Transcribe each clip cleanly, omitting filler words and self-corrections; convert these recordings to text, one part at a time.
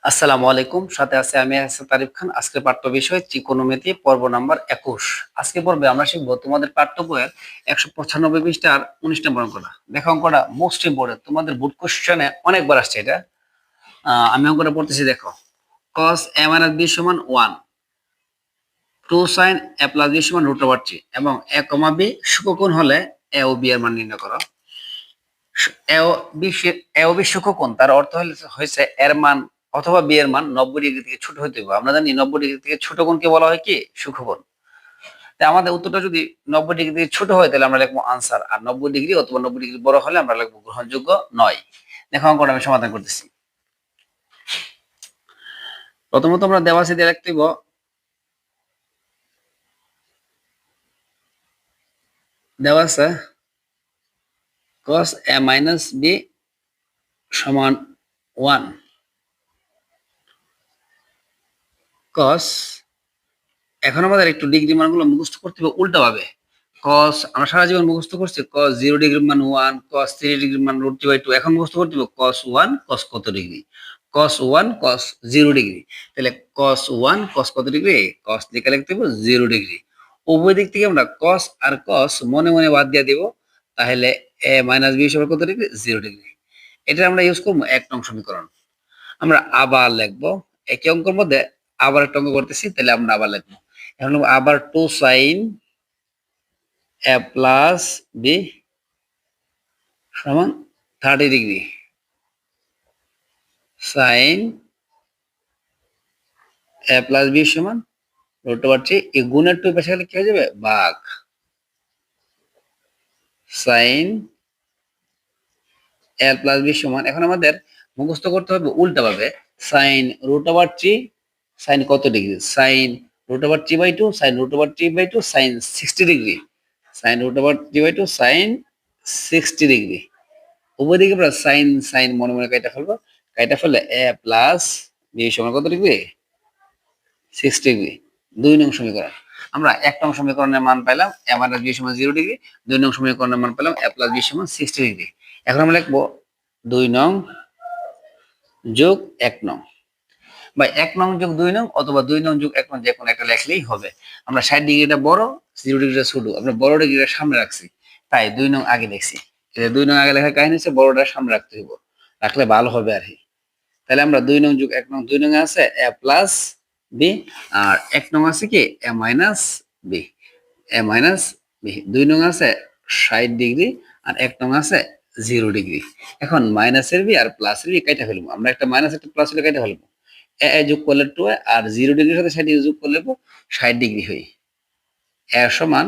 আসসালামু আলাইকুম, সাথে আছে আমি তারিফ খান। আজকের পাঠ্য বিষয় ত্রিকোণমিতি, পর্ব নাম্বার 21। আজকে পর্বে আমরা শিখবো তোমাদের পাঠ্য বইয়ের 195 পৃষ্ঠার 19 নম্বর অঙ্কটা। দেখো, অঙ্কটা মোস্ট ইম্পর্টেন্ট, তোমাদের বোর্ড কোশ্চেনে অনেকবার আসছে এটা। আমি অঙ্কটা পড়তেছি, দেখো। cos a minus b সমান 1, 2 sin a plus b সমান √3 এবং a, b সূক্ষ্মকোণ হলে a ও b এর মান নির্ণয় করো। এ ও বি সূক্ষ্মকোণ, তার অর্থ হয়েছে এর মান অথবা বি এর মান 90 ডিগ্রি থেকে ছোট হতে হবে। আমরা জানি 90 ডিগ্রি থেকে ছোট কোণকে বলা হয় কি? সূক্ষ্মকোণ। তাই আমাদের উত্তরটা যদি 90 ডিগ্রি থেকে ছোট হয় তাহলে আমরা লিখবো আনসার, আর 90 ডিগ্রি অথবা 90 ডিগ্রি বড় হলে আমরা লিখবো গ্রহণযোগ্য নয়। দেখো, অঙ্কটা আমি সমাধান করতেছি। প্রথমত আমরা দেওয়ালে দিয়ে লিখতে দিব, দেওয়া আছে cos a minus b সমান 1, cos, এখন আমাদের একটু ডিগ্রি মানগুলো মুখস্থ করতে হবে উল্টা ভাবে। cos আমরা সারা জীবন মুখস্থ করছি cos 0 ডিগ্রির মান 1, cos 3 ডিগ্রির মান √3/2। এখন মুখস্থ করতে হবে cos 1 cos কত ডিগ্রি, cos 1 cos 0 ডিগ্রি। তাহলে cos 1 cos কত ডিগ্রি, cos লিখে লিখতে হবে 0 ডিগ্রি। উভয় দিক থেকে আমরা cos আর cos মনে মনে বাদ দিয়ে দিব, তাহলে a - b সমান কত ডিগ্রি, 0 ডিগ্রি। এটা আমরা ইউজ করব 1 নং সমীকরণ। আমরা আবার লিখবো একই অঙ্কের মধ্যে আবার একটা অঙ্ক করতেছি, তাহলে আমরা আবার লিখবো। এখন আবার 2 sin a plus b সমান 30 degree, sin a plus b সমান √3। এই গুণের 2 পাশে গেলে কি হয়ে যাবে, ভাগ। sin a plus b সমান, এখন আমাদের মুখস্থ করতে হবে উল্টা ভাবে, sin √3 sin কত degree, sin √3/2 sin √3/2 sin 60 degree, sin √3/2 sin 60 degree. উভয় দিকে আমরা সাইন সাইন মনে মনে কাটা ফেলবো। কাটা ফেললে a প্লাস b সমান কত ডিগ্রি, 60 ডিগ্রি। 2 নং সমীকরণ। আমরা 1 নং সমীকরণের মান পেলাম a - b সমান 0 ডিগ্রি। 2 নং সমীকরণের মান পেলাম a প্লাস b সমান 60 ডিগ্রি। এখন আমরা লিখবো 2 নং যোগ 1 নং, বা 1 নং যোগ 2 নং অথবা 2 নং যোগ 1 নং, যে কোনো একটা লিখলেই হবে। আমরা 60 ডিগ্রিটা বড়, 0 ডিগ্রিটা ছোট, আমরা বড় ডিগ্রিটা সামনে রাখছি, তাই 2 নং আগে লিখছি। 2 নং আগে লেখার কাহিনী হচ্ছে বড়টা সামনে রাখতে হবে, রাখলে ভালো হবে আর কি। তাহলে আমরা 2 নং যোগ 1 নং, 2 নং আছে a প্লাস b, আর 1 নং আছে কি a minus b, a minus b। 2 নং আছে 60 ডিগ্রি আর 1 নং আছে 0 ডিগ্রি। এখন মাইনাসের b আর প্লাসের b কেটে ফেলবো। আমরা একটা মাইনাস একটা প্লাস হলে কেটে ফেলবো। a যোগ করলে 2a আর 0 ডিগ্রির সাথে 60 ডিগ্রি যোগ করলে 60 ডিগ্রি হয়। a সমান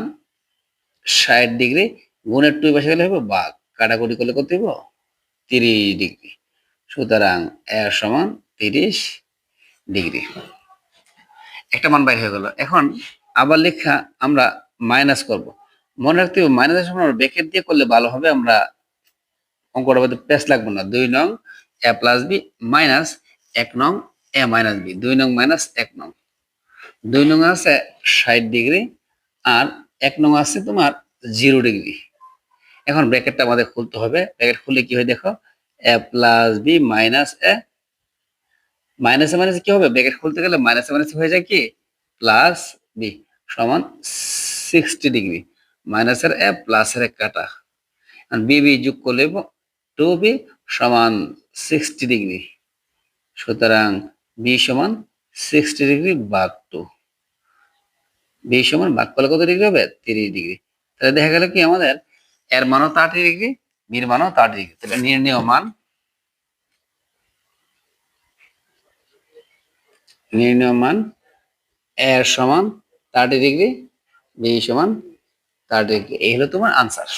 60 ডিগ্রি, গুণের 2 পাশে গেলে হবে ভাগ, কাটাকুটি করলে কত হইব, 30 ডিগ্রি। সুতরাং a সমান 30 ডিগ্রি। একটা মান বাইর হয়ে গেল। এখন আবার লেখা আমরা মাইনাস করব। মনে রাখতে হবে মাইনাসের সময় আমরা ব্র্যাকেট দিয়ে করলে ভালো হবে, আমরা অঙ্কটা মধ্যে পেস লাগবে না। 2 নং a প্লাস b মাইনাস 1 নং a মাইনাস b, 2 নং মাইনাস 1 নং। 2 নং আছে 60 ডিগ্রি আর 1 নং আছে তোমার 0 ডিগ্রি। এখন ব্র্যাকেটটা আমাদের খুলতে হবে। ব্র্যাকেট খুলে কি হয় দেখো, a plus b minus a, মাইনাসে মাইনাসে কি হবে, ব্র্যাকেট খুলতে গেলে মাইনাসে মাইনাসে হয়ে যায় কি প্লাস বি সমান 60 ডিগ্রি। মাইনাসের এ প্লাসের এক কাটা, বি বি যোগ করলে 2b সমান 60 ডিগ্রি। সুতরাং বি সমান 60 ডিগ্রি ভাগ 2, বি সমান ভাগ করলে কত ডিগ্রি হবে, 30 ডিগ্রি। তাহলে দেখা গেল কি আমাদের এর মানও 30 ডিগ্রি, বির মানও 30 ডিগ্রি। তাহলে নির্ণেয় মান, নির্ণয় মান এর সমান 30 ডিগ্রি, বি সমান 30 ডিগ্রি। এই হলো তোমার আনসার।